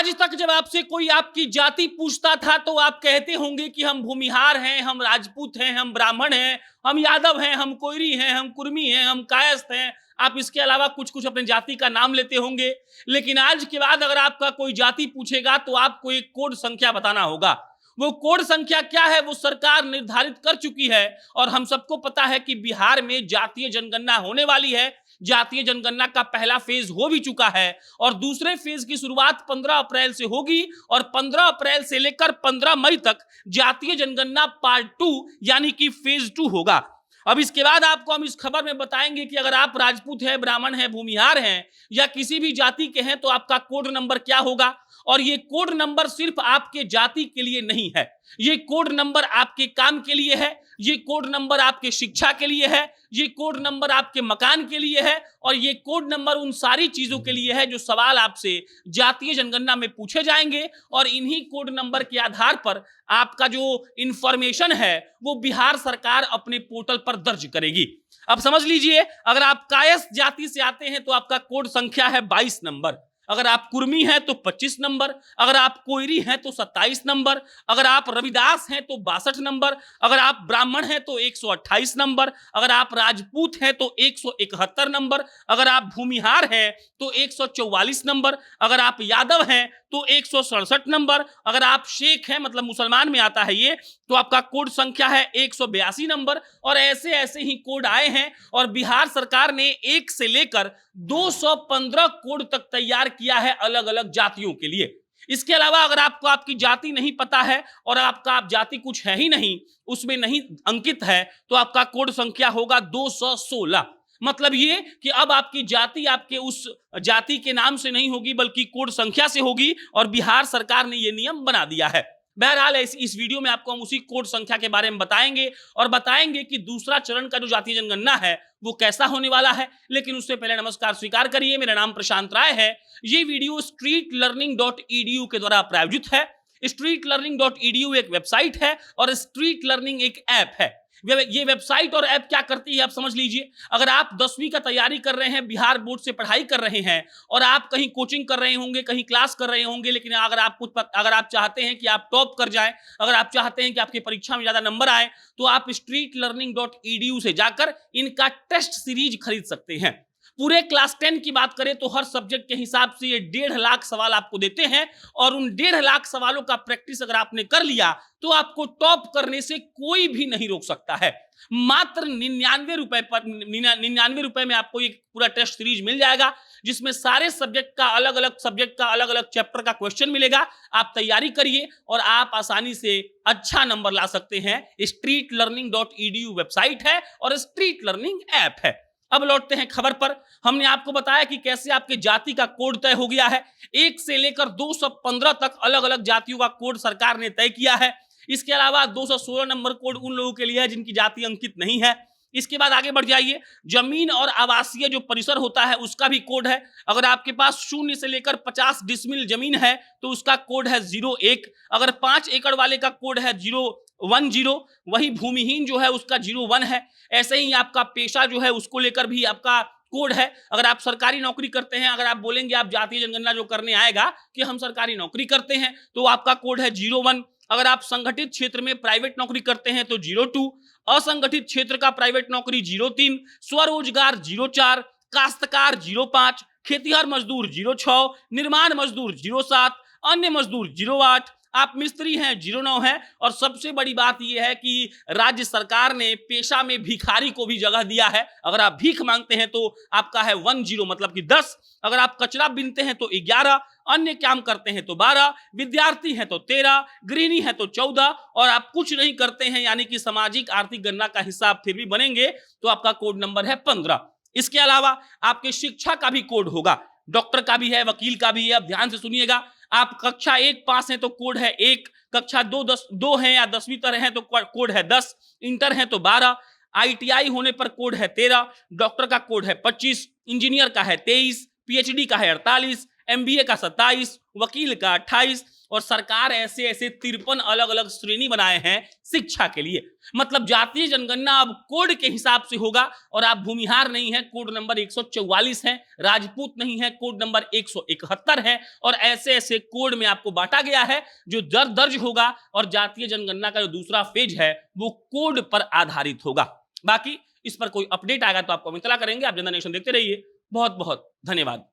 आज तक जब आपसे कोई आपकी जाति पूछता था तो आप कहते होंगे कि हम भूमिहार हैं, हम राजपूत हैं, हम ब्राह्मण हैं, हम यादव हैं, हम कोयरी हैं, हम कुर्मी हैं, हम कायस्थ हैं। आप इसके अलावा कुछ-कुछ अपनी जाति का नाम लेते होंगे। लेकिन आज के बाद अगर आपका कोई जाति पूछेगा तो आपको एक कोड संख्या बताना होगा। वो कोड संख्या क्या है वो सरकार निर्धारित कर चुकी है और हम सबको पता है कि बिहार में जातीय जनगणना होने वाली है। जातीय जनगणना का पहला फेज हो भी चुका है और दूसरे फेज की शुरुआत 15 अप्रैल से होगी और 15 अप्रैल से लेकर 15 मई तक जातीय जनगणना पार्ट 2 यानी कि फेज 2 होगा। अब इसके बाद आपको हम इस खबर में बताएंगे कि अगर आप राजपूत हैं, ब्राह्मण हैं, भूमिहार हैं या किसी भी जाति के हैं तो आपका कोड नंबर क्या होगा। और ये कोड नंबर सिर्फ आपके जाति के लिए नहीं है, ये कोड नंबर आपके काम के लिए है, ये कोड नंबर आपके शिक्षा के लिए है, ये कोड नंबर आपके मकान के लिए है और ये कोड नंबर उन सारी चीजों के लिए है जो सवाल आपसे जातीय जनगणना में पूछे जाएंगे और इन्हीं कोड नंबर के आधार पर आपका जो इंफॉर्मेशन है वो बिहार सरकार अपने पोर्टल पर दर्ज करेगी। अब समझ लीजिए, अगर आप कायस्थ जाति से आते हैं तो आपका कोड संख्या है 22 नंबर, अगर आप कुर्मी हैं तो 25 नंबर, अगर आप कोयरी हैं तो 27 नंबर, अगर आप रविदास हैं तो 62 नंबर, अगर आप ब्राह्मण हैं तो 128 नंबर, अगर आप राजपूत हैं तो 171 नंबर, अगर आप भूमिहार हैं तो 144 नंबर, अगर आप यादव हैं तो 167 नंबर, अगर आप शेख हैं मतलब मुसलमान में आता है ये तो आपका कोड संख्या है 182 नंबर। और ऐसे ऐसे ही कोड आए हैं और बिहार सरकार ने 1 से लेकर 215 कोड तक तैयार किया है अलग अलग जातियों के लिए। इसके अलावा अगर आपको आपकी जाति नहीं पता है और आपका आप जाति कुछ है ही नहीं, उसमें नहीं अंकित है, तो आपका कोड संख्या होगा 216। मतलब ये कि अब आपकी जाति आपके उस जाति के नाम से नहीं होगी बल्कि कोड संख्या से होगी और बिहार सरकार ने ये नियम बना दिया है। बहरहाल इस वीडियो में आपको हम उसी कोड संख्या के बारे में बताएंगे और बताएंगे कि दूसरा चरण का जो जातीय जनगणना है वो कैसा होने वाला है। लेकिन उससे पहले नमस्कार स्वीकार करिए, मेरा नाम प्रशांत राय है। ये वीडियो streetlearning.edu के द्वारा प्रायोजित है। streetlearning.edu एक वेबसाइट है और स्ट्रीट लर्निंग एक ऐप है। ये वेबसाइट और ऐप क्या करती है आप समझ लीजिए। अगर आप 10वीं का तैयारी कर रहे हैं, बिहार बोर्ड से पढ़ाई कर रहे हैं और आप कहीं कोचिंग कर रहे होंगे, कहीं क्लास कर रहे होंगे, लेकिन अगर आप चाहते हैं कि आप टॉप कर जाएं, अगर आप चाहते हैं कि आपकी परीक्षा में ज्यादा नंबर आए, तो आप streetlearning.edu से जाकर इनका टेस्ट सीरीज खरीद सकते हैं। पूरे क्लास 10 की बात करें तो हर सब्जेक्ट के हिसाब से ये 1.5 लाख सवाल आपको देते हैं और उन 1.5 लाख सवालों का प्रैक्टिस अगर आपने कर लिया तो आपको टॉप करने से कोई भी नहीं रोक सकता है। मात्र 99 रुपए में आपको ये पूरा टेस्ट सीरीज मिल जाएगा जिसमें सारे सब्जेक्ट का अलग अलग चैप्टर का क्वेश्चन मिलेगा। आप तैयारी करिए और आप आसानी से अच्छा नंबर ला सकते हैं। streetlearning.edu वेबसाइट है और स्ट्रीट लर्निंग ऐप है। अब लौटते हैं खबर पर। हमने आपको बताया कि कैसे आपके जाति का कोड तय हो गया है। 1 से लेकर 215 तक अलग अलग जातियों का कोड सरकार ने तय किया है। इसके अलावा 216 नंबर कोड उन लोगों के लिए है जिनकी जाति अंकित नहीं है। इसके बाद आगे बढ़ जाइए, जमीन और आवासीय जो परिसर होता है उसका भी कोड है। अगर आपके पास 0 से लेकर 50 डिसमिल जमीन है तो उसका कोड है 01। अगर 5 एकड़ वाले का कोड है 010, वही भूमिहीन जो है उसका 01 है। ऐसे ही आपका पेशा जो है उसको लेकर भी आपका कोड है। अगर आप सरकारी नौकरी करते हैं, अगर आप बोलेंगे आप जातीय जनगणना जो करने आएगा कि हम सरकारी नौकरी करते हैं तो आपका कोड है 01। अगर आप संगठित क्षेत्र में प्राइवेट नौकरी करते हैं तो 02, असंगठित क्षेत्र का प्राइवेट नौकरी 03, स्वरोजगार 04, काश्तकार 05, खेतीहर मजदूर 06, निर्माण मजदूर 07, अन्य मजदूर 08, आप मिस्त्री हैं 09 है। और सबसे बड़ी बात यह है कि राज्य सरकार ने पेशा में भिखारी को भी जगह दिया है। अगर आप भीख मांगते हैं तो आपका है 10 मतलब कि 10, अगर आप कचरा बीनते हैं तो 11, अन्य काम करते हैं तो 12, विद्यार्थी हैं तो 13, गृहिणी है तो 14 और आप कुछ नहीं करते हैं यानी कि सामाजिक आर्थिक गणना का हिस्सा आप फिर भी बनेंगे तो आपका कोड नंबर है 15। इसके अलावा आपके शिक्षा का भी कोड होगा, डॉक्टर का भी है, वकील का भी है। अब ध्यान से सुनिएगा, आप कक्षा 1 पास हैं तो कोड है 1, कक्षा 2 हैं या 10वीं तरह हैं तो कोड है 10, इंटर है तो 12, ITI होने पर कोड है 13, डॉक्टर का कोड है 25, इंजीनियर का है 23, PhD का है 48, MBA का 27, वकील का 28 और सरकार ऐसे ऐसे 53 अलग अलग श्रेणी बनाए हैं शिक्षा के लिए। मतलब जातीय जनगणना अब कोड के हिसाब से होगा और आप भूमिहार नहीं है, कोड नंबर 144 है, राजपूत नहीं है, कोड नंबर 171 है, और ऐसे ऐसे कोड में आपको बांटा गया है जो दर्ज होगा। और जातीय जनगणना का जो दूसरा फेज है वो कोड पर आधारित होगा। बाकी इस पर कोई अपडेट आएगा तो आपको हम इत्तला करेंगे। आप जनता नेशन देखते रहिए। बहुत बहुत धन्यवाद।